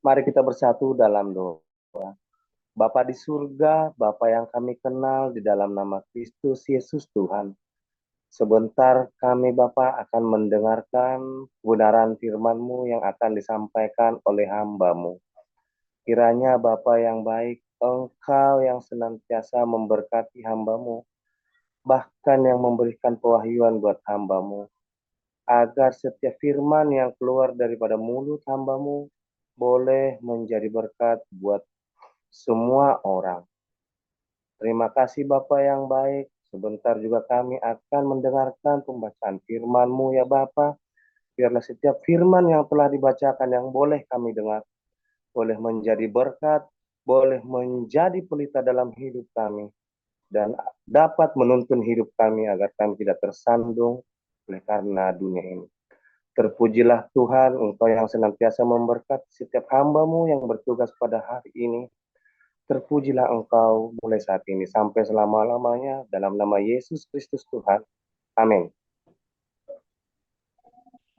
Mari kita bersatu dalam doa. Bapa di surga, Bapa yang kami kenal di dalam nama Kristus Yesus Tuhan. Sebentar kami Bapa akan mendengarkan kebenaran firman-Mu yang akan disampaikan oleh hamba-Mu. Kiranya Bapa yang baik, Engkau yang senantiasa memberkati hamba-Mu, bahkan yang memberikan pewahyuan buat hamba-Mu, agar setiap firman yang keluar daripada mulut hamba-Mu boleh menjadi berkat buat semua orang. Terima kasih Bapa yang baik. Sebentar juga kami akan mendengarkan pembacaan firman-Mu ya Bapa. Biarlah setiap firman yang telah dibacakan yang boleh kami dengar, boleh menjadi berkat, boleh menjadi pelita dalam hidup kami, dan dapat menuntun hidup kami agar kami tidak tersandung oleh karena dunia ini. Terpujilah Tuhan, Engkau yang senantiasa memberkati setiap hamba-Mu yang bertugas pada hari ini. Terpujilah Engkau mulai saat ini sampai selama-lamanya dalam nama Yesus Kristus Tuhan. Amin.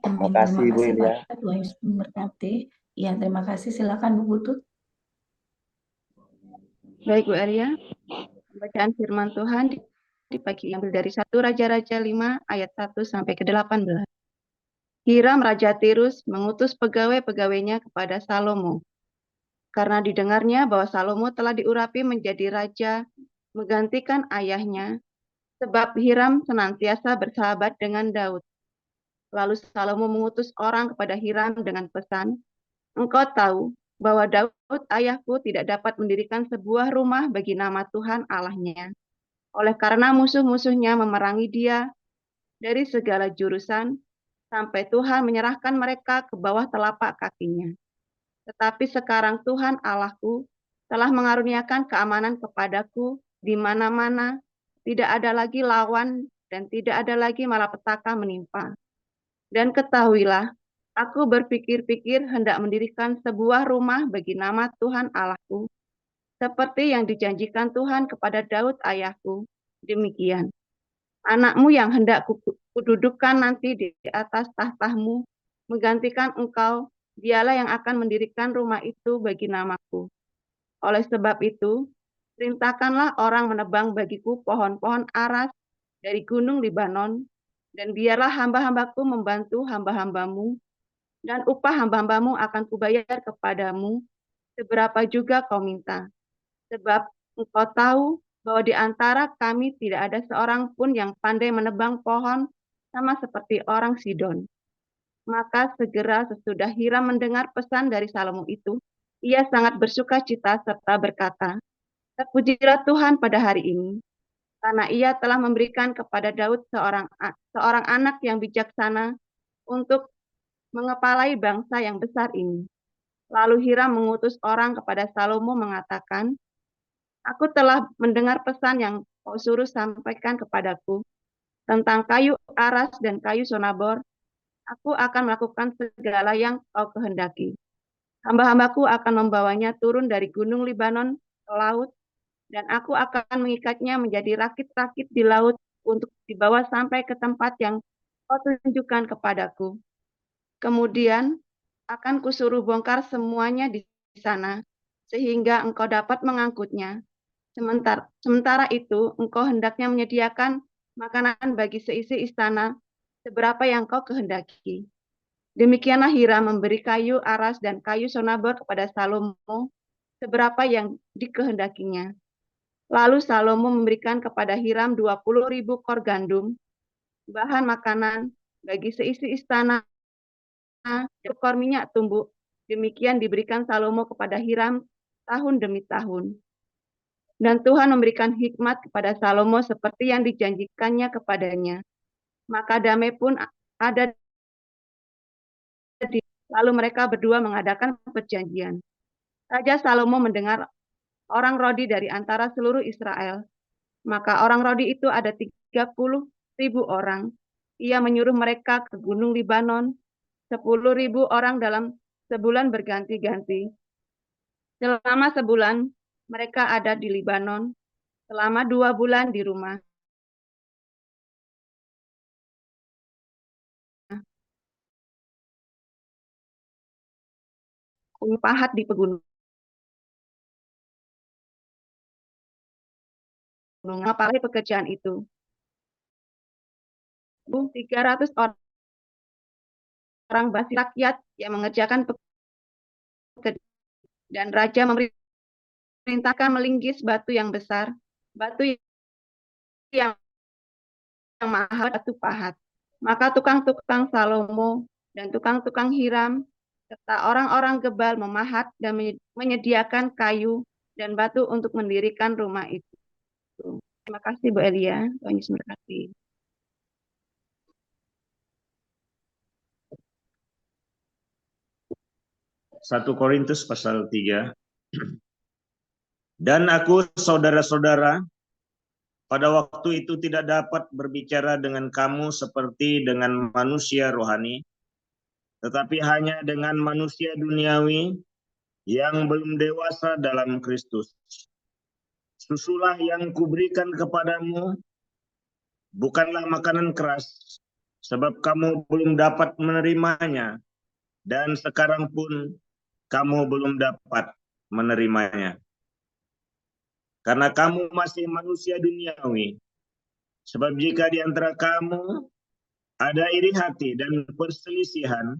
Terima Amin. kasih Terima Ibu kasih Pak. Ilya. Tuhan Yesus memberkati. Ya, terima kasih. Silakan Bu Putut. Baik Bu Arya, bacaan firman Tuhan di pagi yang dari 1 Raja-Raja 5 ayat 1 sampai ke 18. Hiram Raja Tirus mengutus pegawai-pegawainya kepada Salomo. Karena didengarnya bahwa Salomo telah diurapi menjadi raja menggantikan ayahnya, sebab Hiram senantiasa bersahabat dengan Daud. Lalu Salomo mengutus orang kepada Hiram dengan pesan, "Engkau tahu bahwa Daud ayahku tidak dapat mendirikan sebuah rumah bagi nama Tuhan Allahnya. Oleh karena musuh-musuhnya memerangi dia dari segala jurusan, sampai Tuhan menyerahkan mereka ke bawah telapak kakinya. Tetapi sekarang Tuhan Allahku telah mengaruniakan keamanan kepadaku di mana-mana, tidak ada lagi lawan dan tidak ada lagi malapetaka menimpa. Dan ketahuilah, aku berpikir-pikir hendak mendirikan sebuah rumah bagi nama Tuhan Allahku, seperti yang dijanjikan Tuhan kepada Daud ayahku. Demikian, anakmu yang hendak kududukan nanti di atas tahtamu, menggantikan engkau, dialah yang akan mendirikan rumah itu bagi namaku. Oleh sebab itu, perintahkanlah orang menebang bagiku pohon-pohon aras dari gunung Libanon, dan biarlah hamba-hambaku membantu hamba-hambamu, dan upah hamba-hambamu akan kubayar kepadamu, seberapa juga kau minta. Sebab engkau tahu bahwa di antara kami tidak ada seorang pun yang pandai menebang pohon sama seperti orang Sidon." Maka segera sesudah Hiram mendengar pesan dari Salomo itu, ia sangat bersuka cita serta berkata, "Terpujilah Tuhan pada hari ini, karena ia telah memberikan kepada Daud seorang anak yang bijaksana untuk mengepalai bangsa yang besar ini." Lalu Hiram mengutus orang kepada Salomo mengatakan, "Aku telah mendengar pesan yang kau suruh sampaikan kepadaku tentang kayu aras dan kayu sonabor. Aku akan melakukan segala yang kau kehendaki. Hamba-hambaku akan membawanya turun dari gunung Libanon ke laut, dan aku akan mengikatnya menjadi rakit-rakit di laut untuk dibawa sampai ke tempat yang kau tunjukkan kepadaku. Kemudian akan kusuruh bongkar semuanya di sana, sehingga engkau dapat mengangkutnya. Sementara itu, engkau hendaknya menyediakan makanan bagi seisi istana, seberapa yang kau kehendaki." Demikianlah Hiram memberi kayu aras dan kayu sonabor kepada Salomo, seberapa yang dikehendakinya. Lalu Salomo memberikan kepada Hiram 20.000 kor gandum, bahan makanan bagi seisi istana, kor minyak tumbuk. Demikian diberikan Salomo kepada Hiram tahun demi tahun. Dan Tuhan memberikan hikmat kepada Salomo seperti yang dijanjikannya kepadanya. Maka damai pun ada di, lalu mereka berdua mengadakan perjanjian. Raja Salomo mendengar orang Rodi dari antara seluruh Israel. Maka orang Rodi itu ada 30.000 orang. Ia menyuruh mereka ke gunung Libanon, 10.000 orang dalam sebulan berganti-ganti. Selama sebulan mereka ada di Libanon, selama 2 bulan di rumah. pahat di pegunungan. Apalagi pekerjaan itu. 300 orang basi rakyat yang mengerjakan pekerjaan, dan raja memerintahkan melinggis batu yang besar, batu yang mahal, batu pahat. Maka tukang-tukang Salomo dan tukang-tukang Hiram serta orang-orang Gebal memahat dan menyediakan kayu dan batu untuk mendirikan rumah itu. Terima kasih Bu Elia. Tuhan Yesus memberkati. 1 Korintus pasal 3. Dan aku, saudara-saudara, pada waktu itu tidak dapat berbicara dengan kamu seperti dengan manusia rohani, tetapi hanya dengan manusia duniawi yang belum dewasa dalam Kristus. Susulah yang kuberikan kepadamu bukanlah makanan keras, sebab kamu belum dapat menerimanya, dan sekarang pun kamu belum dapat menerimanya. Karena kamu masih manusia duniawi. Sebab jika di antara kamu ada iri hati dan perselisihan,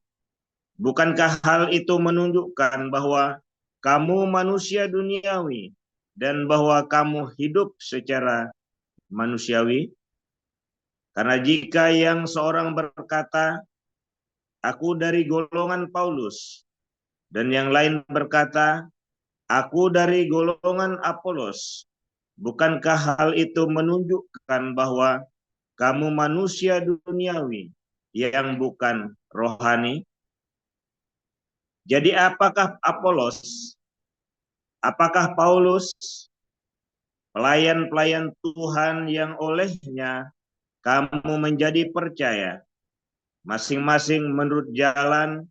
bukankah hal itu menunjukkan bahwa kamu manusia duniawi dan bahwa kamu hidup secara manusiawi? Karena jika yang seorang berkata, aku dari golongan Paulus, dan yang lain berkata, aku dari golongan Apolos, bukankah hal itu menunjukkan bahwa kamu manusia duniawi yang bukan rohani? Jadi apakah Apolos? Apakah Paulus? Pelayan-pelayan Tuhan yang olehnya kamu menjadi percaya, masing-masing menurut jalan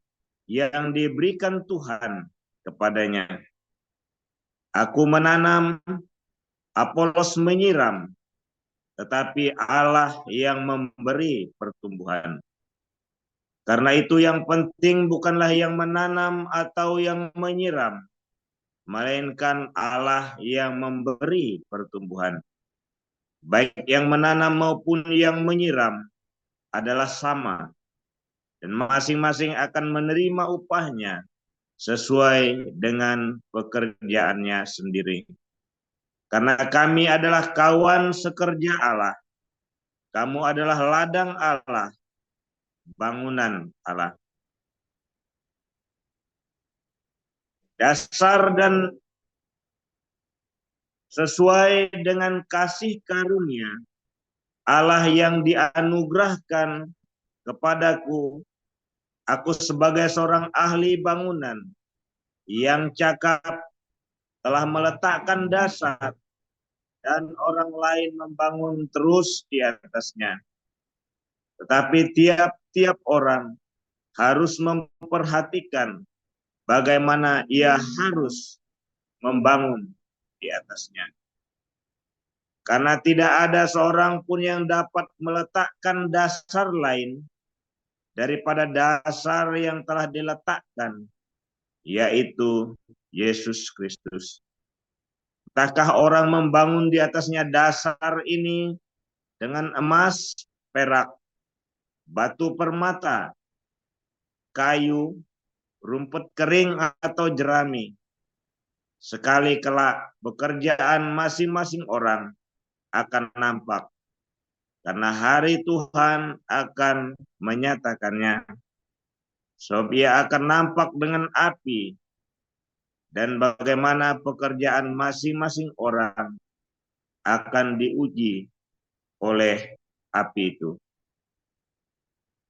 yang diberikan Tuhan kepadanya. Aku menanam, Apolos menyiram, tetapi Allah yang memberi pertumbuhan. Karena itu yang penting bukanlah yang menanam atau yang menyiram, melainkan Allah yang memberi pertumbuhan. Baik yang menanam maupun yang menyiram adalah sama, dan masing-masing akan menerima upahnya sesuai dengan pekerjaannya sendiri. Karena kami adalah kawan sekerja Allah. Kamu adalah ladang Allah, bangunan Allah. Dasar dan sesuai dengan kasih karunia Allah yang dianugerahkan kepadaku, aku sebagai seorang ahli bangunan yang cakap telah meletakkan dasar, dan orang lain membangun terus di atasnya. Tetapi tiap-tiap orang harus memperhatikan bagaimana ia harus membangun di atasnya. Karena tidak ada seorang pun yang dapat meletakkan dasar lain daripada dasar yang telah diletakkan, yaitu Yesus Kristus. Entahkah orang membangun di atasnya dasar ini dengan emas, perak, batu permata, kayu, rumput kering atau jerami. Sekali kelak pekerjaan masing-masing orang akan nampak, karena hari Tuhan akan menyatakannya. Sebab ia akan nampak dengan api, dan bagaimana pekerjaan masing-masing orang akan diuji oleh api itu.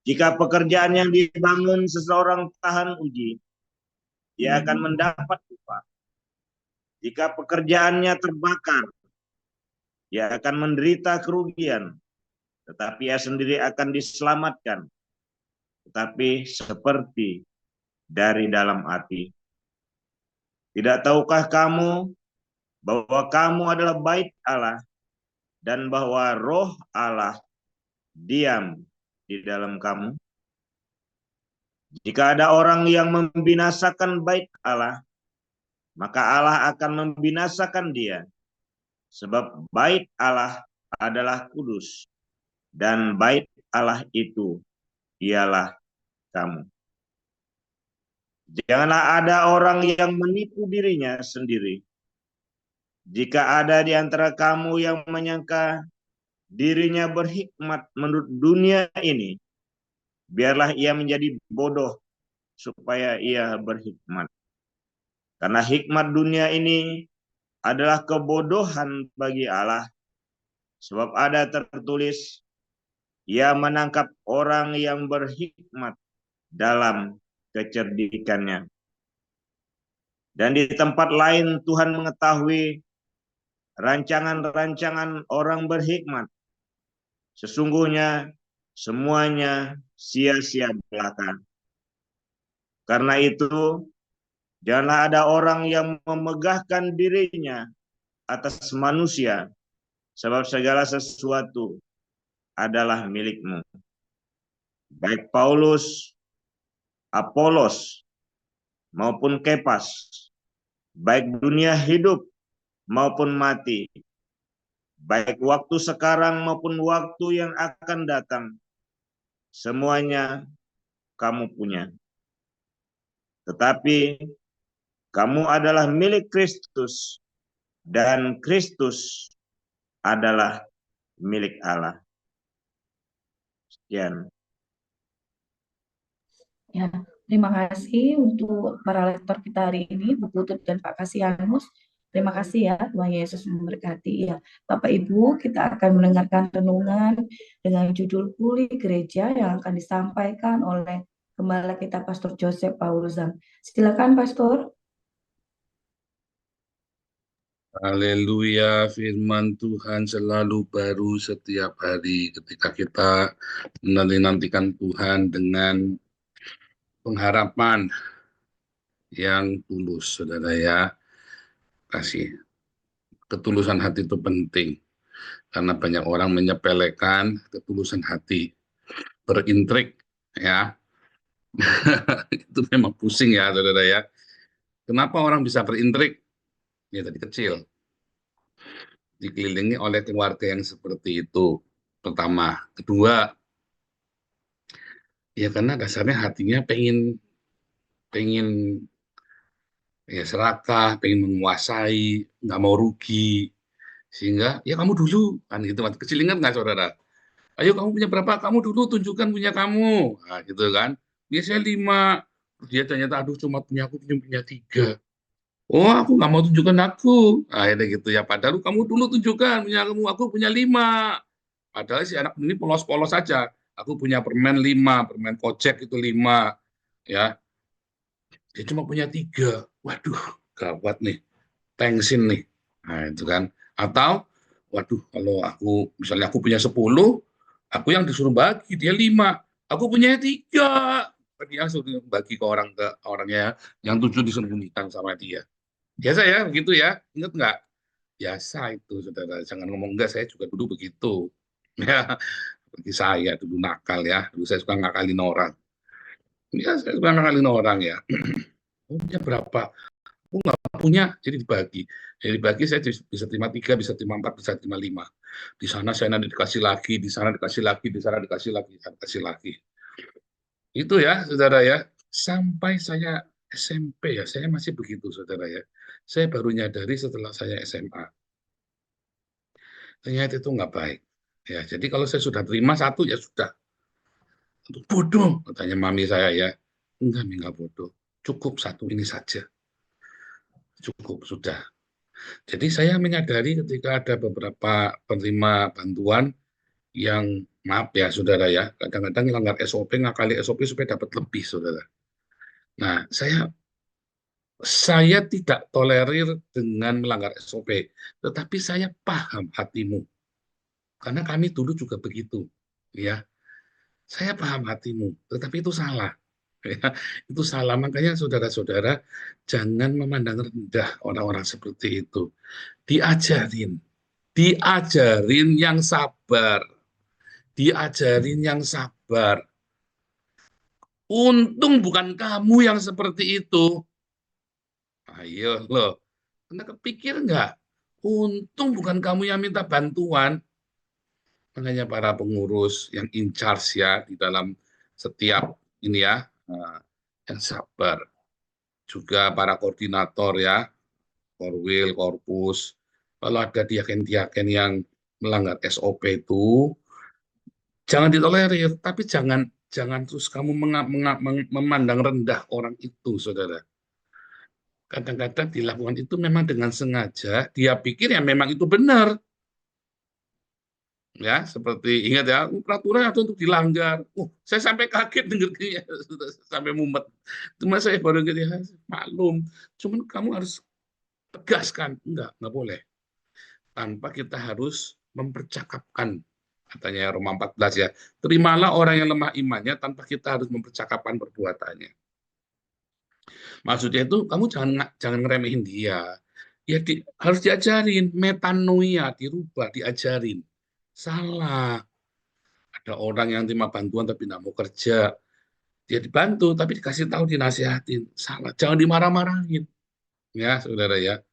Jika pekerjaan yang dibangun seseorang tahan uji, dia akan mendapat upah. Jika pekerjaannya terbakar, ia akan menderita kerugian, tetapi ia sendiri akan diselamatkan, tetapi seperti dari dalam api. Tidak tahukah kamu bahwa kamu adalah bait Allah, dan bahwa Roh Allah diam di dalam kamu? Jika ada orang yang membinasakan bait Allah, maka Allah akan membinasakan dia. Sebab bait Allah adalah kudus, dan bait Allah itu ialah kamu. Janganlah ada orang yang menipu dirinya sendiri. Jika ada di antara kamu yang menyangka dirinya berhikmat menurut dunia ini, biarlah ia menjadi bodoh supaya ia berhikmat. Karena hikmat dunia ini adalah kebodohan bagi Allah. Sebab ada tertulis, ia menangkap orang yang berhikmat dalam kecerdikannya. Dan di tempat lain Tuhan mengetahui rancangan-rancangan orang berhikmat. Sesungguhnya semuanya sia-sia belaka. Karena itu, janganlah ada orang yang memegahkan dirinya atas manusia, sebab segala sesuatu adalah milikmu. Baik Paulus, Apolos, maupun Kepas, baik dunia hidup maupun mati, baik waktu sekarang maupun waktu yang akan datang, semuanya kamu punya. Tetapi kamu adalah milik Kristus, dan Kristus adalah milik Allah. Sekian. Ya, terima kasih untuk para lektor kita hari ini, Bu Putut dan Pak Kasianus. Terima kasih ya, Tuhan Yesus memberkati. Ya, Bapak Ibu, kita akan mendengarkan renungan dengan judul Pulih Gereja yang akan disampaikan oleh Gembala kita Pastor Joseph Pauluzan. Silakan Pastor. Haleluya, firman Tuhan selalu baru setiap hari ketika kita menanti-nantikan Tuhan dengan pengharapan yang tulus, saudara ya. Kasih. Ketulusan hati itu penting, karena banyak orang menyepelekan ketulusan hati. Berintrik, ya. Itu memang pusing ya, saudara ya. Kenapa orang bisa berintrik? Ya tadi kecil. Dikelilingi oleh keluarga yang seperti itu. Pertama. Kedua, ya karena dasarnya hatinya pengen ya serakah, pengen menguasai, nggak mau rugi, sehingga ya kamu dulu kan gitu. Waktu kecil ingat nggak saudara? Ayo kamu punya berapa? Kamu dulu tunjukkan punya kamu, nah, gitu kan? Biasanya 5, dia ternyata aduh cuma punya aku punya 3. Oh aku nggak mau tunjukkan aku, akhirnya gitu ya. Padahal kamu dulu tunjukkan punya kamu, aku punya 5. Padahal si anak ini polos-polos saja. Aku punya permen 5, permen kocek itu 5, ya. Dia cuma punya 3. Waduh, gawat nih, tensin nih. Nah, itu kan. Atau, waduh, kalau misalnya aku punya 10, aku yang disuruh bagi, dia 5. Aku punya 3. Dia suruh bagi ke orangnya yang 7 disembunyikan sama dia. Biasa ya, begitu ya. Ingat nggak? Biasa itu, saudara. Jangan ngomong enggak, saya juga dulu begitu. Ya, bagi saya dulu nakal ya. Dulu saya suka ngakalin orang. Ya, saya suka ngakalin orang ya. Punya berapa? Aku nggak punya, jadi dibagi. Jadi dibagi saya bisa terima 3, bisa terima 4, bisa terima 5. Di sana saya nanti dikasih lagi, di sana dikasih lagi, di sana dikasih lagi, dikasih lagi. Itu ya, saudara ya. Sampai saya SMP ya, saya masih begitu, saudara ya. Saya baru nyadari setelah saya SMA. Ternyata itu nggak baik. Ya, jadi kalau saya sudah terima 1 ya sudah. Bodoh, katanya mami saya ya. Enggak bodoh. Cukup 1 ini saja. Cukup, sudah. Jadi saya menyadari ketika ada beberapa penerima bantuan yang, maaf ya saudara ya, kadang-kadang melanggar SOP, ngakali SOP supaya dapat lebih, saudara. Nah, saya tidak tolerir dengan melanggar SOP, tetapi saya paham hatimu. Karena kami dulu juga begitu, ya. Saya paham hatimu, tetapi itu salah. Ya, itu salah. Makanya saudara-saudara jangan memandang rendah orang-orang seperti itu. Diajarin yang sabar. Diajarin yang sabar. Untung bukan kamu yang seperti itu. Ayo loh, Anda kepikir nggak? Untung bukan kamu yang minta bantuan. Makanya para pengurus yang in charge ya di dalam setiap ini ya, yang sabar. Juga para koordinator ya, Korwil, Korpus. Kalau ada diaken-diaken yang melanggar SOP itu, jangan ditolerir, tapi jangan terus kamu memandang rendah orang itu, saudara. Kadang-kadang dilakukan itu memang dengan sengaja, dia pikir ya memang itu benar. Ya, seperti ingat ya, peraturan itu untuk dilanggar. Saya sampai kaget dengarnya, sampai mumet. Cuma saya baru gitu ya, maklum. Cuman kamu harus tegaskan, enggak boleh. Tanpa kita harus mempercakapkan, katanya Roma 14 ya. Terimalah orang yang lemah imannya tanpa kita harus mempercakapkan perbuatannya. Maksudnya itu kamu jangan ngeremehin dia. Ya harus diajarin metanoia, dirubah, diajarin. Salah. Ada orang yang terima bantuan tapi tidak mau kerja. Dia dibantu tapi dikasih tahu, dinasihatin. Salah. Jangan dimarah-marahin. Ya, saudara ya.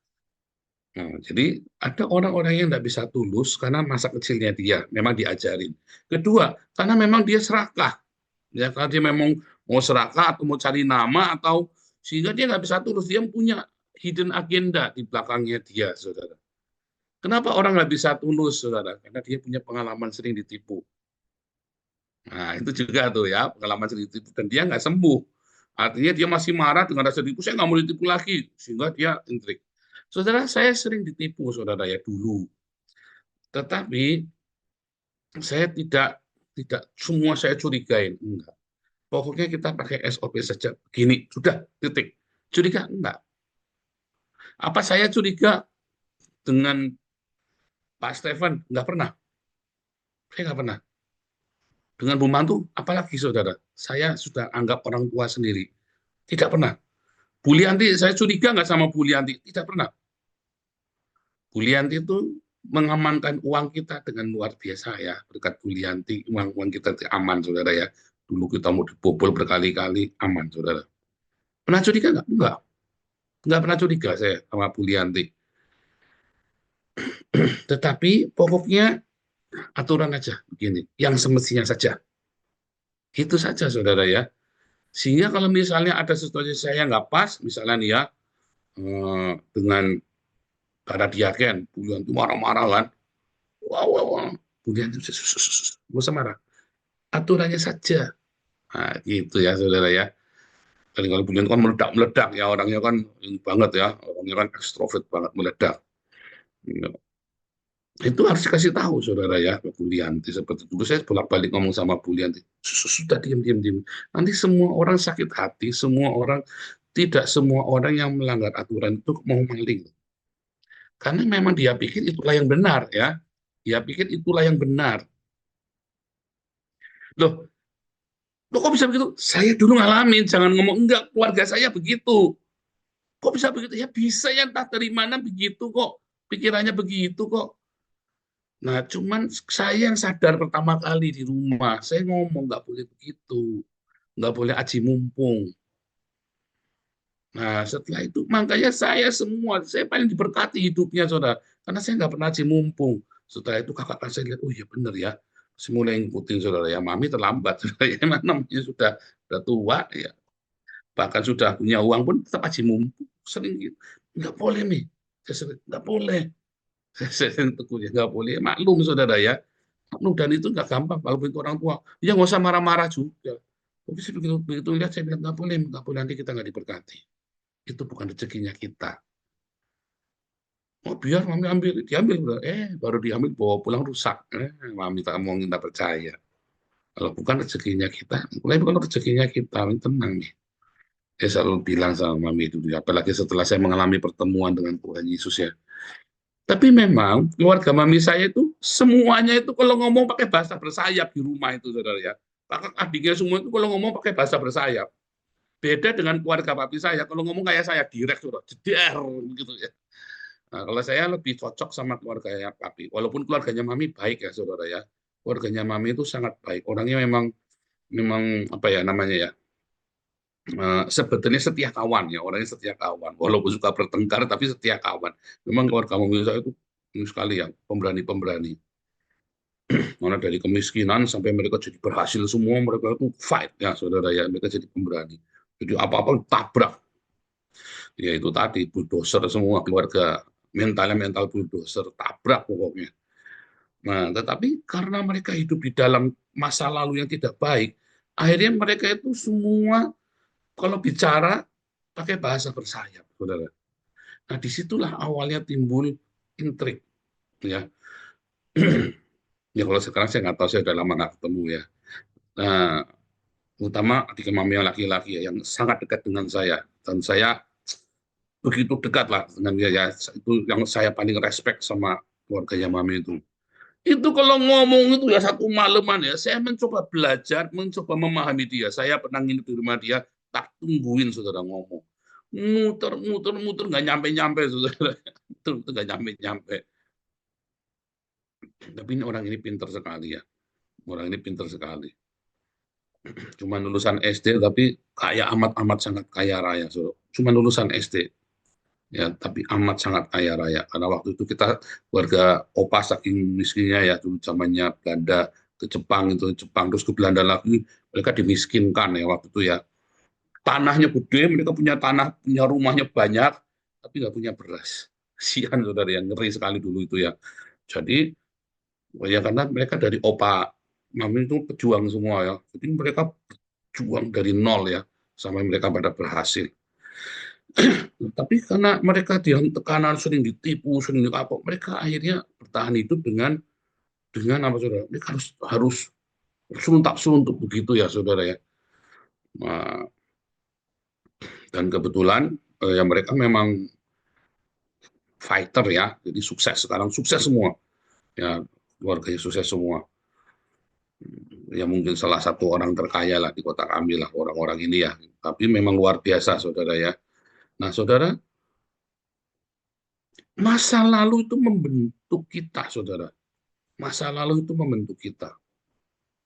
Nah, jadi ada orang-orang yang tidak bisa tulus karena masa kecilnya dia memang diajarin. Kedua, karena memang dia serakah. Ya, karena dia memang mau serakah atau mau cari nama atau sehingga dia nggak bisa tulus. Dia punya hidden agenda di belakangnya dia, saudara. Kenapa orang nggak bisa tulus, saudara? Karena dia punya pengalaman sering ditipu. Nah, itu juga tuh ya, pengalaman sering ditipu. Dan dia nggak sembuh. Artinya dia masih marah dengan rasa ditipu, saya nggak mau ditipu lagi. Sehingga dia intrik. Saudara, saya sering ditipu, saudara ya, dulu. Tetapi saya tidak semua saya curigain. Enggak. Pokoknya kita pakai SOP saja. Gini, sudah, titik. Curiga? Enggak. Apa saya curiga dengan Pak Stefan? Enggak pernah. Saya enggak pernah. Dengan Bu Mantu, apalagi saudara, saya sudah anggap orang tua sendiri. Tidak pernah. Bu Lianti, saya curiga nggak sama Bu Lianti? Tidak pernah. Bu Lianti itu mengamankan uang kita dengan luar biasa ya. Berkat Bu Lianti, uang kita aman, saudara ya. Dulu kita mau dibobol berkali-kali, aman, saudara. Pernah curiga nggak? Enggak. Enggak pernah curiga saya sama Bu Lianti. Tetapi pokoknya aturan aja begini, yang semestinya saja. Itu saja, saudara ya. Sehingga kalau misalnya ada situasi saya nggak pas, misalnya nih ya, dengan para diaken, bulian itu marah-marah kan, wah, bulian itu nggak usah marah, aturannya saja. Nah, gitu ya, saudara ya. Kalau bulian kan meledak-meledak ya, orangnya kan ini banget ya, orangnya kan ekstrovert banget, meledak. Itu harus dikasih tahu, saudara ya, ke Bu Lianti. Seperti dulu saya bolak-balik ngomong sama Bu Lianti, sudah diam. Nanti semua orang sakit hati, tidak semua orang yang melanggar aturan itu mau maling. Karena memang dia pikir itulah yang benar ya. Dia pikir itulah yang benar. Loh kok bisa begitu? Saya dulu ngalamin, jangan ngomong enggak, keluarga saya begitu. Kok bisa begitu? Ya bisa ya, entah dari mana begitu kok. Pikirannya begitu kok. Nah, cuman saya yang sadar pertama kali di rumah, saya ngomong nggak boleh begitu, nggak boleh aji mumpung. Nah, setelah itu makanya saya paling diberkati hidupnya, saudara, karena saya nggak pernah aji mumpung. Setelah itu kakak saya lihat, oh iya benar ya, saya mulai ngikutin, saudara ya. Mami terlambat, saudara ya, namanya sudah tua ya, bahkan sudah punya uang pun tetap aji mumpung, sering gitu. Nggak boleh nih, nggak boleh. Saya tegur ya, nggak boleh. Maklum, saudara ya. Maklum, dan itu nggak gampang kalau itu orang tua. Ya nggak usah marah-marah juga. Tapi begitu lihat, saya bilang nggak boleh, nanti kita nggak diberkati. Itu bukan rezekinya kita. Oh biar mami diambil. Baru diambil, bawa pulang rusak. Mami tak mau, nggak percaya. Kalau bukan rezekinya kita, kalau rezekinya kita, tenang nih. Saya selalu bilang sama mami itu, apalagi setelah saya mengalami pertemuan dengan Tuhan Yesus ya. Tapi memang keluarga mami saya itu semuanya itu kalau ngomong pakai bahasa bersayap di rumah itu, saudara ya. Kakak adiknya semua itu kalau ngomong pakai bahasa bersayap. Beda dengan keluarga papi saya, kalau ngomong kayak saya direct, saudara, jeder gitu ya. Nah, kalau saya lebih cocok sama keluarga papi. Walaupun keluarganya mami baik ya, saudara ya. Keluarganya mami itu sangat baik. Orangnya memang apa ya namanya ya. sebetulnya setia kawan ya, orangnya setia kawan. Walaupun suka bertengkar, tapi setia kawan. Memang keluarga Mami saya itu ini sekali ya, pemberani-pemberani. Mana dari kemiskinan sampai mereka jadi berhasil semua, mereka itu fight ya saudara ya, mereka jadi pemberani. Jadi apa-apa tabrak. Ya itu tadi, bulldozer semua keluarga, mentalnya mental bulldozer, tabrak pokoknya. Nah, tetapi karena mereka hidup di dalam masa lalu yang tidak baik, akhirnya mereka itu semua kalau bicara pakai bahasa bersayap, saudara. Nah, disitulah awalnya timbul intrik, ya. Ya kalau sekarang saya nggak tahu, saya udah lama nggak ketemu ya. Nah, terutama adik mami yang laki-laki ya, yang sangat dekat dengan saya, dan saya begitu dekat lah dengan dia ya. Itu yang saya paling respect sama keluarganya mami itu. Itu kalau ngomong itu ya satu malaman ya, saya mencoba belajar, mencoba memahami dia. Saya pernah nginep di rumah dia, tak tungguin saudara ngomong. Muter, nggak nyampe-nyampe saudara. Itu nggak nyampe-nyampe. Tapi orang ini pintar sekali ya. Orang ini pintar sekali. Cuma lulusan SD, tapi kaya amat-amat sangat kaya raya. Cuma lulusan SD. Ya, tapi amat sangat kaya raya. Karena waktu itu kita keluarga opa saking miskinnya ya, dulu zamannya Belanda ke Jepang, itu Jepang terus ke Belanda lagi, mereka dimiskinkan ya waktu itu ya. Tanahnya gede, mereka punya tanah, punya rumahnya banyak, tapi nggak punya beras. Kasihan saudara, yang ngeri sekali dulu itu ya. Jadi ya karena mereka dari opa mami itu pejuang semua ya. Jadi mereka berjuang dari nol ya, sampai mereka pada berhasil. Tapi karena mereka di tekanan, sering ditipu, sering apa, mereka akhirnya bertahan hidup dengan apa saudara? Mereka harus suntuk begitu ya saudara ya. Nah, dan kebetulan ya mereka memang fighter ya, jadi sukses sekarang, sukses semua ya, keluarganya sukses semua. Ya mungkin salah satu orang terkaya lah di kota kami lah orang-orang ini ya. Tapi memang luar biasa saudara ya. Nah saudara, masa lalu itu membentuk kita saudara. Masa lalu itu membentuk kita,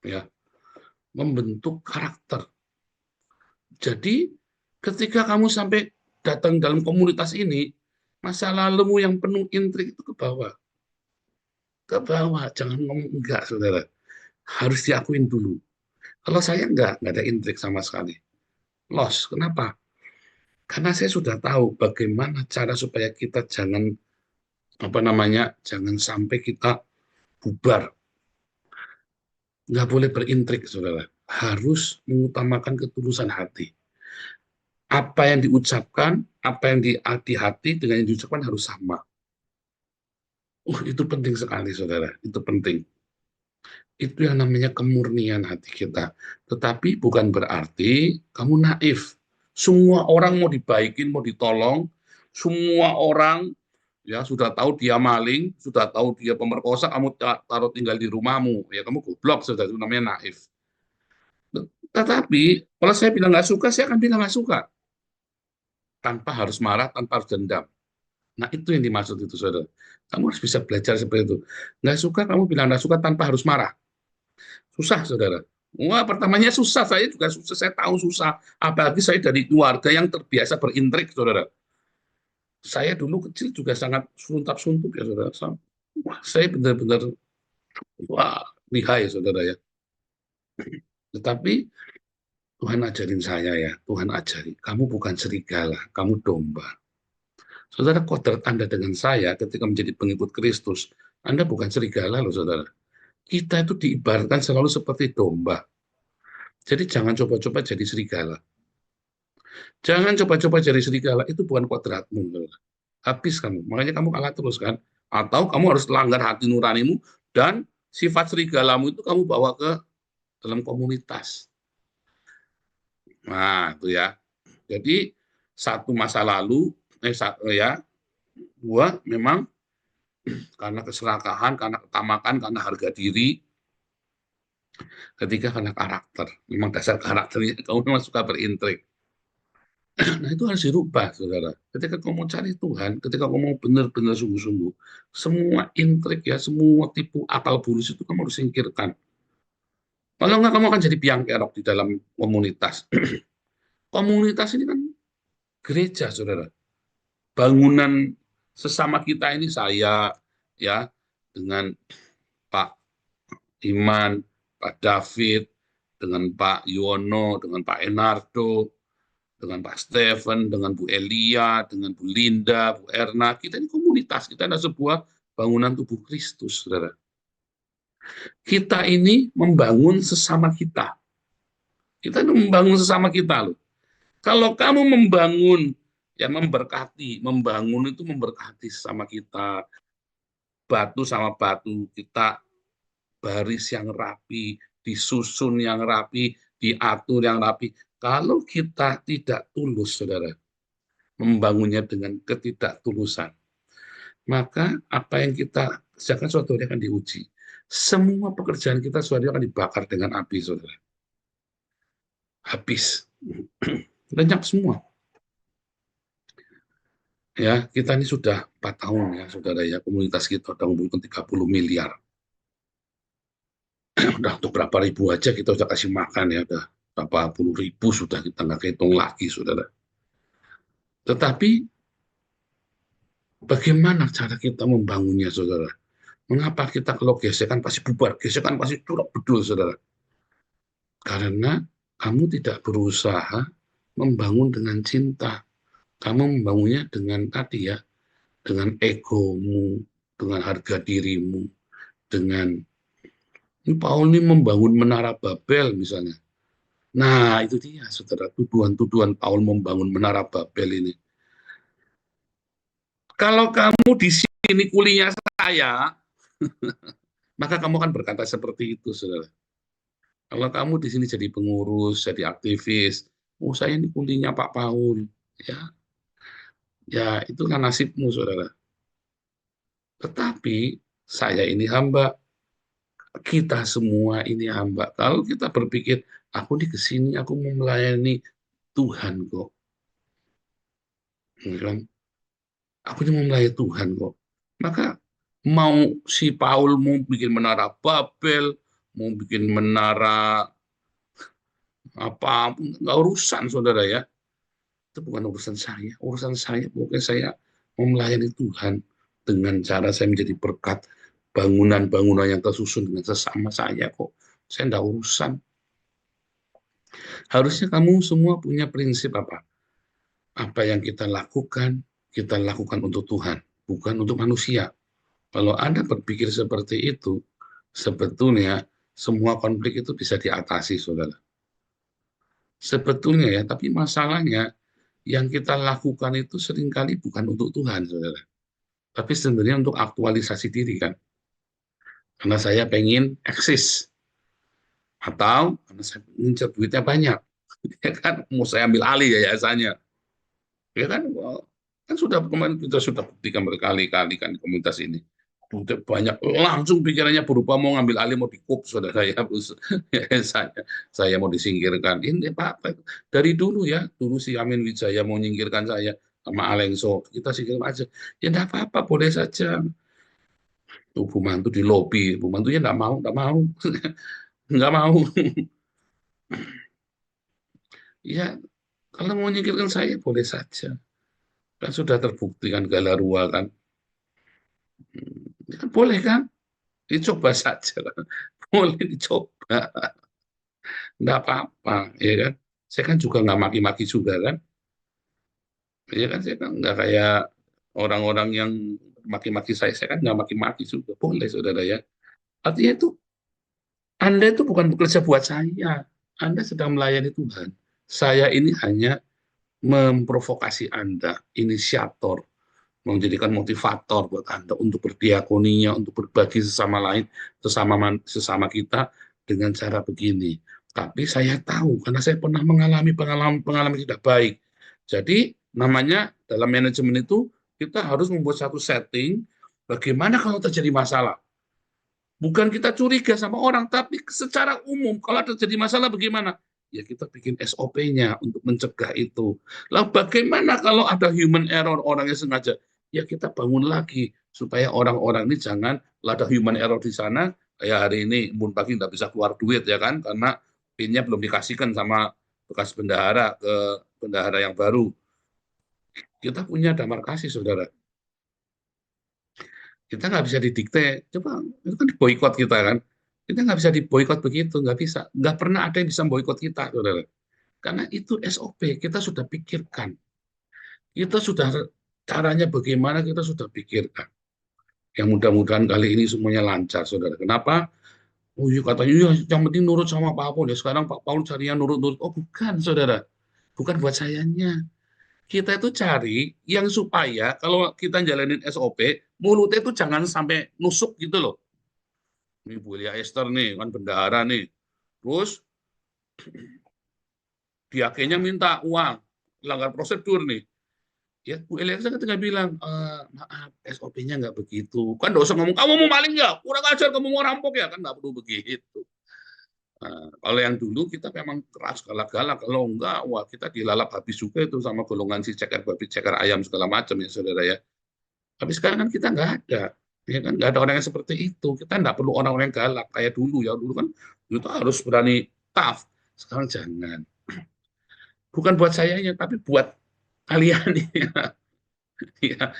ya, membentuk karakter. Jadi ketika kamu sampai datang dalam komunitas ini, masa lalumu yang penuh intrik itu ke bawah. Ke bawah, jangan ngomong enggak, saudara. Harus diakuin dulu. Kalau saya enggak ada intrik sama sekali. Loss, kenapa? Karena saya sudah tahu bagaimana cara supaya kita jangan, jangan sampai kita bubar. Nggak boleh berintrik, saudara. Harus mengutamakan ketulusan hati. Apa yang diucapkan, apa yang di hati dengan yang diucapkan harus sama. Itu penting sekali, saudara. Itu penting. Itu yang namanya kemurnian hati kita. Tetapi bukan berarti kamu naif. Semua orang mau dibaikin, mau ditolong. Semua orang ya sudah tahu dia maling, sudah tahu dia pemerkosa, kamu taruh tinggal di rumahmu. Ya kamu goblok, saudara. Itu namanya naif. Tetapi kalau saya bilang nggak suka, saya akan bilang nggak suka. Tanpa harus marah, tanpa harus dendam. Nah, itu yang dimaksud itu, saudara. Kamu harus bisa belajar seperti itu. Nggak suka, kamu bilang nggak suka tanpa harus marah. Susah, saudara. Wah, pertamanya susah. Saya juga susah. Saya tahu susah. Apalagi saya dari keluarga yang terbiasa berintrik, saudara. Saya dulu kecil juga sangat suntuk ya, saudara. Wah, saya benar-benar, wah, lihai, saudara ya. Tetapi Tuhan ajarin saya ya. Tuhan ajari. Kamu bukan serigala, kamu domba. Saudara, kodrat Anda dengan saya ketika menjadi pengikut Kristus, Anda bukan serigala loh, saudara. Kita itu diibaratkan selalu seperti domba. Jadi jangan coba-coba jadi serigala. Jangan coba-coba jadi serigala, itu bukan kodratmu. Saudara. Habis kamu, makanya kamu kalah terus kan. Atau kamu harus langgar hati nuranimu, dan sifat serigalamu itu kamu bawa ke dalam komunitas. Nah, itu ya. Jadi, satu masa lalu, gua memang karena keserakahan, karena ketamakan, karena harga diri, ketiga karena karakter. Memang dasar karakternya kamu memang suka berintrik. Nah itu harus dirubah, saudara. Ketika kamu cari Tuhan, ketika kamu benar-benar sungguh-sungguh, semua intrik ya, semua tipu akal bulus itu kamu harus singkirkan. Kalau enggak, kamu akan jadi biang kerok di dalam komunitas. komunitas ini kan gereja, saudara. Bangunan sesama kita ini, saya ya dengan Pak Iman, Pak David, dengan Pak Yono, dengan Pak Enardo, dengan Pak Stephen, dengan Bu Elia, dengan Bu Linda, Bu Erna. Kita ini komunitas, kita ada sebuah bangunan tubuh Kristus, saudara. Kita ini membangun sesama kita. Kita ini membangun sesama kita loh. Kalau kamu membangun, ya memberkati, membangun itu memberkati sesama kita. Batu sama batu, kita baris yang rapi, disusun yang rapi, diatur yang rapi. Kalau kita tidak tulus, saudara, membangunnya dengan ketidaktulusan, maka apa yang kita kerjakan suatu hari akan diuji. Semua pekerjaan kita suatu hari akan dibakar dengan api, saudara. Habis. Lenyap semua. Ya, kita ini sudah 4 tahun ya, saudara ya, komunitas kita sudah mengumpulkan 30 miliar. Udah untuk berapa ribu aja kita sudah kasih makan ya, udah berapa puluh ribu sudah, kita nggak hitung lagi, saudara. Tetapi bagaimana cara kita membangunnya, saudara? Mengapa kita kalau gesekan pasti bubar, gesekan pasti curok bedul, saudara? Karena kamu tidak berusaha membangun dengan cinta. Kamu membangunnya dengan tadi ya, dengan egomu, dengan harga dirimu, dengan ini Paul ini membangun menara Babel misalnya. Nah, itu dia, saudara, tuduhan-tuduhan Paul membangun menara Babel ini. Kalau kamu di sini kulinya saya, maka kamu akan berkata seperti itu, saudara. Kalau kamu di sini jadi pengurus, jadi aktivis, oh saya ini kulinya Pak Paul, ya itulah nasibmu, saudara. Tetapi saya ini hamba, kita semua ini hamba. Kalau kita berpikir, aku di kesini, aku mau melayani Tuhan kok. Aku ini mau melayani Tuhan kok. Maka mau si Paul mau bikin menara Babel, mau bikin menara apa, nggak urusan, saudara ya. Itu bukan urusan saya. Urusan saya, pokoknya saya mau melayani Tuhan dengan cara saya menjadi berkat bangunan-bangunan yang tersusun dengan sesama saya kok. Saya enggak urusan. Harusnya kamu semua punya prinsip apa? Apa yang kita lakukan untuk Tuhan, bukan untuk manusia. Kalau Anda berpikir seperti itu, sebetulnya semua konflik itu bisa diatasi, saudara. Sebetulnya ya, tapi masalahnya yang kita lakukan itu seringkali bukan untuk Tuhan, saudara. Tapi sebenarnya untuk aktualisasi diri kan. Karena saya pengen eksis. Atau karena saya ngincer duitnya banyak. Ya kan, mau saya ambil alih yayasannya. Ya kan, kan sudah kemarin kita sudah buktikan berkali-kali kan di komunitas ini. Duitnya banyak, langsung pikirannya berubah mau ngambil alih, mau dikup, saudara ya. Saya mau disingkirkan. Ini Pak, dari dulu ya, dulu si Amin Wijaya mau nyingkirkan saya sama Alengso, kita singkirkan aja. Ya enggak apa-apa, boleh saja. Bu Mantu di lobi, Bu Mantunya enggak mau, nggak mau. Ya, kalau mau nyingkirkan saya boleh saja. Kan sudah terbukti kan Galarua kan. Ya, boleh kan? Dicoba saja kan. Boleh dicoba. Nggak apa-apa, ya kan? Saya kan juga nggak maki-maki juga kan. Ya kan, saya kan nggak kayak orang-orang yang maki-maki saya kan nggak maki-maki juga. Boleh, saudara ya. Artinya itu, Anda itu bukan bekerja buat saya. Anda sedang melayani Tuhan. Saya ini hanya memprovokasi Anda, inisiator, menjadikan motivator buat Anda untuk berdiakoninya, untuk berbagi sesama lain, sesama kita dengan cara begini. Tapi saya tahu, karena saya pernah mengalami pengalaman tidak baik. Jadi, namanya dalam manajemen itu, kita harus membuat satu setting, bagaimana kalau terjadi masalah. Bukan kita curiga sama orang, tapi secara umum, kalau terjadi masalah bagaimana? Ya kita bikin SOP-nya untuk mencegah itu. Lalu bagaimana kalau ada human error, orang yang sengaja? Ya kita bangun lagi, supaya orang-orang ini jangan, ada human error di sana, kayak hari ini, Bun Pagi nggak bisa keluar duit ya kan, karena PIN-nya belum dikasihkan sama bekas bendahara ke bendahara yang baru. Kita punya demarkasi, saudara. Kita nggak bisa didikte. Coba, itu kan boikot kita kan. Kita nggak bisa diboikot begitu, nggak bisa. Nggak pernah ada yang bisa boikot kita, saudara. Karena itu SOP, kita sudah pikirkan. Kita sudah, caranya bagaimana kita sudah pikirkan. Yang mudah-mudahan kali ini semuanya lancar, saudara. Kenapa? Oh iya, katanya, iya, yang penting nurut sama Pak Paul. Ya sekarang Pak Paul cari yang nurut-nurut. Oh bukan, saudara. Bukan buat sayanya. Kita itu cari yang supaya kalau kita jalanin SOP, mulutnya itu jangan sampai nusuk gitu loh. Ini Bu Elia Esther nih, kan bendahara nih. Terus diakennya minta uang, langgar prosedur nih. Ya, Bu Elia Esther ketika bilang, maaf, SOP-nya nggak begitu. Kan nggak usah ngomong, kamu mau maling ya? Kurang ajar, kamu mau rampok ya? Kan nggak perlu begitu. Nah, kalau yang dulu kita memang keras galak-galak, kalau enggak, wah kita dilalap habis juga itu sama golongan si ceker babi, ceker ayam segala macam ya saudara ya. Tapi sekarang kan kita nggak ada, ya kan nggak ada orang yang seperti itu. Kita nggak perlu orang-orang yang galak kayak dulu ya. Dulu kan kita harus berani tough. Sekarang jangan. Bukan buat sayanya, tapi buat kalian ya. Ya,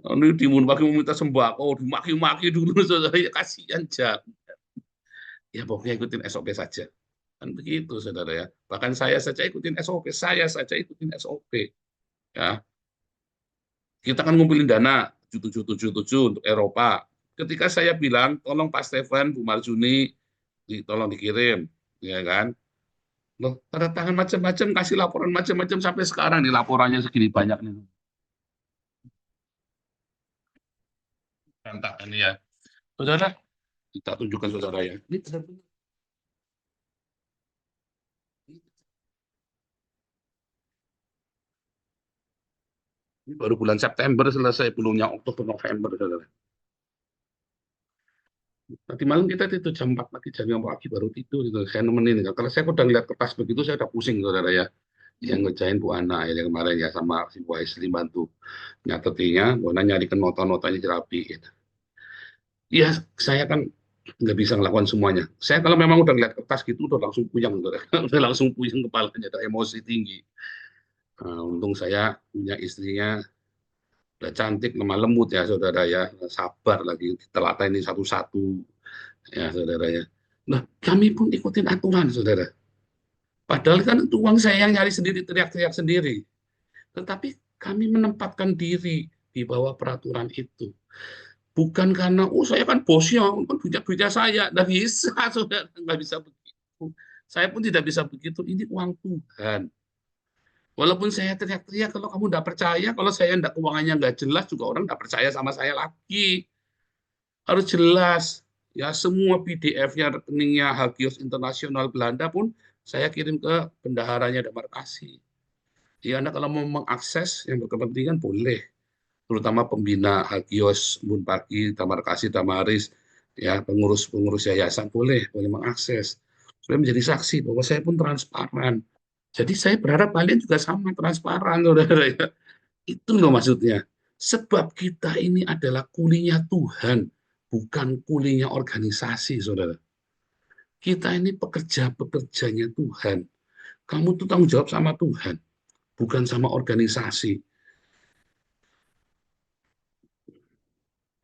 ini Timun Pagi meminta sembako, dimaki-maki dulu saudara ya, kasihan jangan. Ya pokoknya ikutin SOP saja. Kan begitu, saudara ya. Bahkan saya saja ikutin SOP, saya saja ikutin SOP. Ya, kita kan ngumpulin dana 777 untuk Eropa. Ketika saya bilang, tolong Pak Stefan, Bu Marjuni, tolong dikirim, ya kan? Loh, tanda tangan macam-macam, kasih laporan macam-macam sampai sekarang nih laporannya segini banyak nih. Berantakan ya. Saudara, kita tunjukkan saudara ya. Ini benar-benar. Ini baru bulan September selesai, belumnya Oktober, November, saudara. Tadi malam kita tidur jam 4 pagi, jam 5 pagi baru tidur. Gitu. Saya nemenin. Kalau saya udah ngeliat kertas begitu, saya udah pusing, saudara ya. Yang ngerjain Bu Ana ya kemarin ya, sama si Bu Aisli bantu nyatetinya, Bu Ana nyarikan nota-notanya rapi. Gitu. Iya, saya kan nggak bisa ngelakukan semuanya. Saya kalau memang udah ngeliat kertas gitu, udah langsung puyeng, saudara. Udah langsung puyeng kepalanya, ada emosi tinggi. Untung saya punya istrinya udah cantik, lemah lembut ya, saudara ya. Sabar lagi, ditelata ini satu-satu. Ya, saudara ya. Nah, kami pun ikutin aturan, saudara. Padahal kan itu uang saya yang nyari sendiri, teriak-teriak sendiri. Tetapi kami menempatkan diri di bawah peraturan itu. Bukan karena, oh saya kan bosnya, kan punya saya. Nggak bisa, saudara. Nggak bisa begitu. Saya pun tidak bisa begitu. Ini uang Tuhan. Walaupun saya teriak-teriak, kalau kamu nggak percaya, kalau saya nggak keuangannya nggak jelas, juga orang nggak percaya sama saya lagi. Harus jelas. Ya, semua PDF-nya, rekeningnya Hagios Internasional Belanda pun saya kirim ke bendaharanya demarkasi. Ya, Anda kalau mau mengakses yang berkepentingan boleh, terutama pembina Hagios, Munpagi, Demarkasi, Damaris, ya pengurus-pengurus yayasan boleh mengakses. Supaya menjadi saksi bahwa saya pun transparan. Jadi saya berharap kalian juga sama transparan, saudara ya. Itu loh maksudnya. Sebab kita ini adalah kulinya Tuhan, bukan kulinya organisasi, saudara. Kita ini pekerja-pekerjanya Tuhan. Kamu tuh tanggung jawab sama Tuhan, bukan sama organisasi.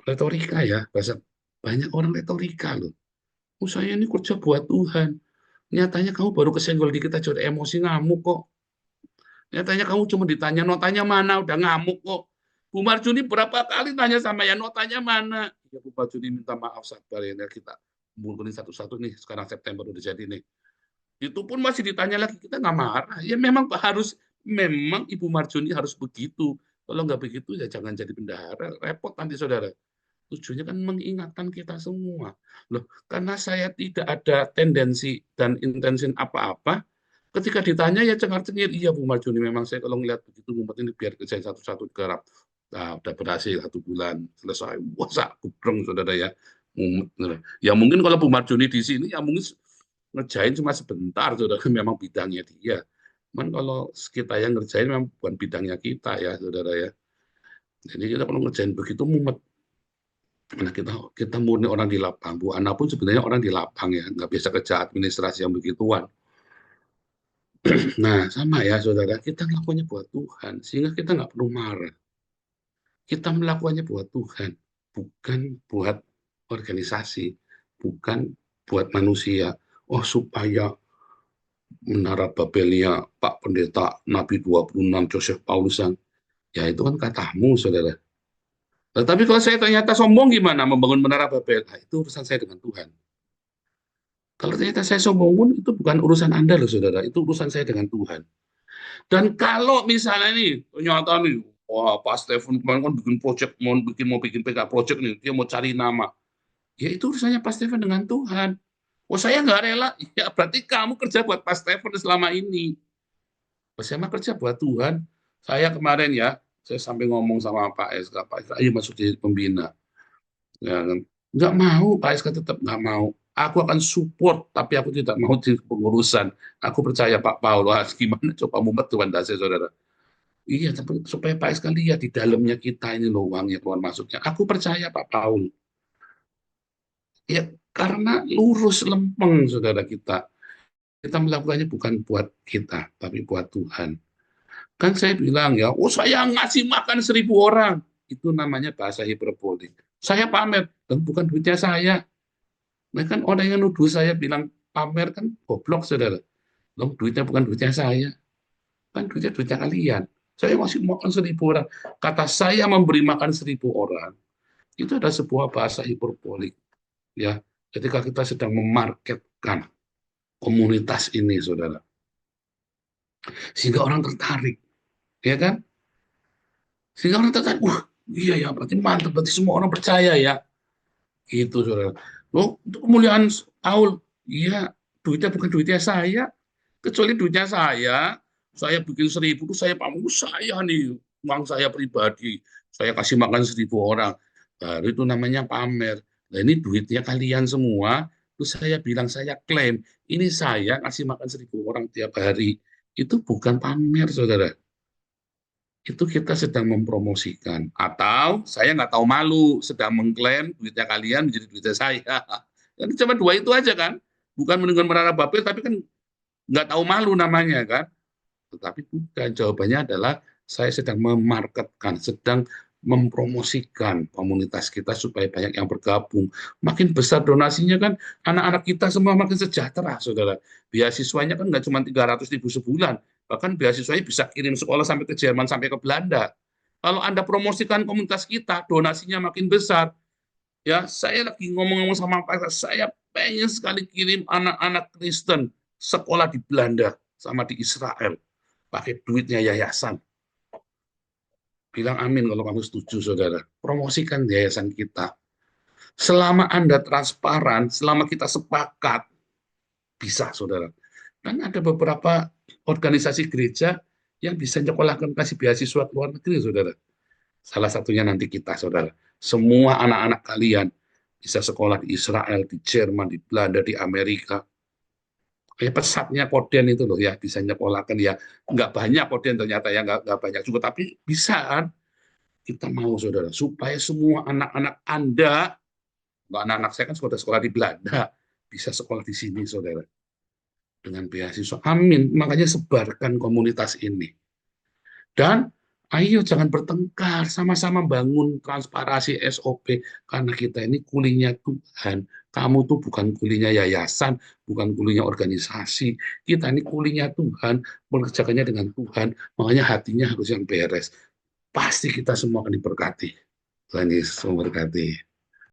Retorika ya, bahasa banyak orang retorika loh. Oh, saya ini kerja buat Tuhan. Nyatanya kamu baru kesenggol dikit aja udah emosi ngamuk kok. Nyatanya kamu cuma ditanya notanya mana, udah ngamuk kok. Bu Marjuni berapa kali tanya sama ya notanya mana? Ya Bu Marjuni minta maaf sabar ya kita kumpulin satu-satu nih. Sekarang September udah jadi nih. Itu pun masih ditanya lagi, kita nggak marah. Ya memang memang Ibu Marjuni harus begitu. Kalau nggak begitu ya jangan jadi bendahara, repot nanti saudara. Tujuannya kan mengingatkan kita semua. Loh, karena saya tidak ada tendensi dan intensi apa-apa, ketika ditanya ya cengar-cengir, iya Bu Marjuni, memang saya kalau ngelihat begitu, ngumpet ini biar kerjain satu-satu garap. Nah, udah berhasil 1 bulan, selesai. Wah, gubreng saudara ya. Ya mungkin kalau Bu Marjuni di sini, ya mungkin ngerjain cuma sebentar, saudara, memang bidangnya dia. Cuman kalau kita yang ngerjain memang bukan bidangnya kita ya, saudara ya. Jadi kita kalau ngerjain begitu mumet. Nah, kita murni orang di lapang. Bu Ana pun sebenarnya orang di lapang ya, nggak biasa kerja administrasi yang begituan. Nah, sama ya saudara, kita ngelakuinnya buat Tuhan, sehingga kita nggak perlu marah. Kita melakukannya buat Tuhan, bukan buat organisasi, bukan buat manusia. Oh, supaya menara Babelnya Pak Pendeta Nabi 26 Joseph Paulusan, ya itu kan katamu, saudara. Tetapi kalau saya ternyata sombong gimana membangun menara Babel? Nah, itu urusan saya dengan Tuhan. Kalau ternyata saya sombong pun itu bukan urusan Anda loh, saudara. Itu urusan saya dengan Tuhan. Dan kalau misalnya nih, ternyata nih, wah Pak Stephen kemarin kan bikin project, mau bikin PK project nih, dia mau cari nama. Ya itu urusannya Pak Stephen dengan Tuhan. Oh saya nggak rela, ya berarti kamu kerja buat Pak Stephen selama ini. Oh, saya mah kerja buat Tuhan. Saya kemarin ya, saya sampai ngomong sama Pak SK, Pak SK, ayo masuk di pembina. Ya, kan. Nggak mau, Pak SK tetap nggak mau. Aku akan support, tapi aku tidak mau di pengurusan. Aku percaya Pak Paul, wah gimana coba mumet Tuhan dasar saudara. Iya, tapi supaya Pak SK lihat di dalamnya kita ini loh uangnya keluar masuknya. Aku percaya Pak Paul. Ya, karena lurus lempeng saudara kita. Kita melakukannya bukan buat kita, tapi buat Tuhan. Kan saya bilang ya, oh saya ngasih makan 1.000 orang. Itu namanya bahasa hiperbolik. Saya pamer, dan bukan duitnya saya. Nah kan orang yang nuduh saya bilang pamer kan goblok saudara. Loh, duitnya bukan duitnya saya. Kan duitnya kalian. Saya masih makan 1.000 orang. Kata saya memberi makan 1.000 orang. Itu ada sebuah bahasa hiperbolik. Ya, ketika kita sedang memarketkan komunitas ini, saudara. Sehingga orang tertarik. Ya kan? Sehingga orang tertarik, wah iya ya, berarti mantap, berarti semua orang percaya ya. Gitu, saudara. Loh, untuk kemuliaan Paul, iya, duitnya bukan duitnya saya. Kecuali duitnya saya bikin 1.000 itu saya pamung, saya nih, uang saya pribadi. Saya kasih makan 1.000 orang. Baru itu namanya pamer. Nah ini duitnya kalian semua, terus saya bilang, saya klaim, ini saya kasih makan 1.000 orang tiap hari. Itu bukan pamer, saudara. Itu kita sedang mempromosikan. Atau saya nggak tahu malu, sedang mengklaim duitnya kalian menjadi duitnya saya. Kan cuma dua itu aja kan. Bukan mendengar menara Babel, tapi kan nggak tahu malu namanya kan. Tetapi bukan, jawabannya adalah saya sedang memarketkan, sedang mempromosikan komunitas kita supaya banyak yang bergabung. Makin besar donasinya kan, anak-anak kita semua makin sejahtera, saudara. Beasiswanya kan nggak cuma 300.000 sebulan, bahkan beasiswanya bisa kirim sekolah sampai ke Jerman, sampai ke Belanda. Kalau Anda promosikan komunitas kita, donasinya makin besar. Ya, saya lagi ngomong-ngomong sama Pak, saya pengen sekali kirim anak-anak Kristen sekolah di Belanda sama di Israel pakai duitnya yayasan. Bilang amin kalau kamu setuju, saudara. Promosikan yayasan kita. Selama Anda transparan, selama kita sepakat, bisa, saudara. Dan ada beberapa organisasi gereja yang bisa nyekolahkan, kasih beasiswa ke luar negeri, saudara. Salah satunya nanti kita, saudara. Semua anak-anak kalian bisa sekolah di Israel, di Jerman, di Belanda, di Amerika. Kayak pesatnya Koden itu loh ya, bisa nyekolahkan ya. Nggak banyak Koden ternyata ya, nggak banyak juga, tapi bisa kan. Kita mau, saudara, supaya semua anak-anak Anda, anak-anak saya kan sudah sekolah di Belanda, bisa sekolah di sini, saudara. Dengan beasiswa. Amin. Makanya sebarkan komunitas ini. Dan ayo jangan bertengkar, sama-sama bangun transparansi SOP, karena kita ini kulinya Tuhan. Kamu tuh bukan kulinya yayasan, bukan kulinya organisasi. Kita ini kulinya Tuhan, mengerjakannya dengan Tuhan, makanya hatinya harus yang beres. Pasti kita semua akan diberkati. Tuhan Yesus memberkati.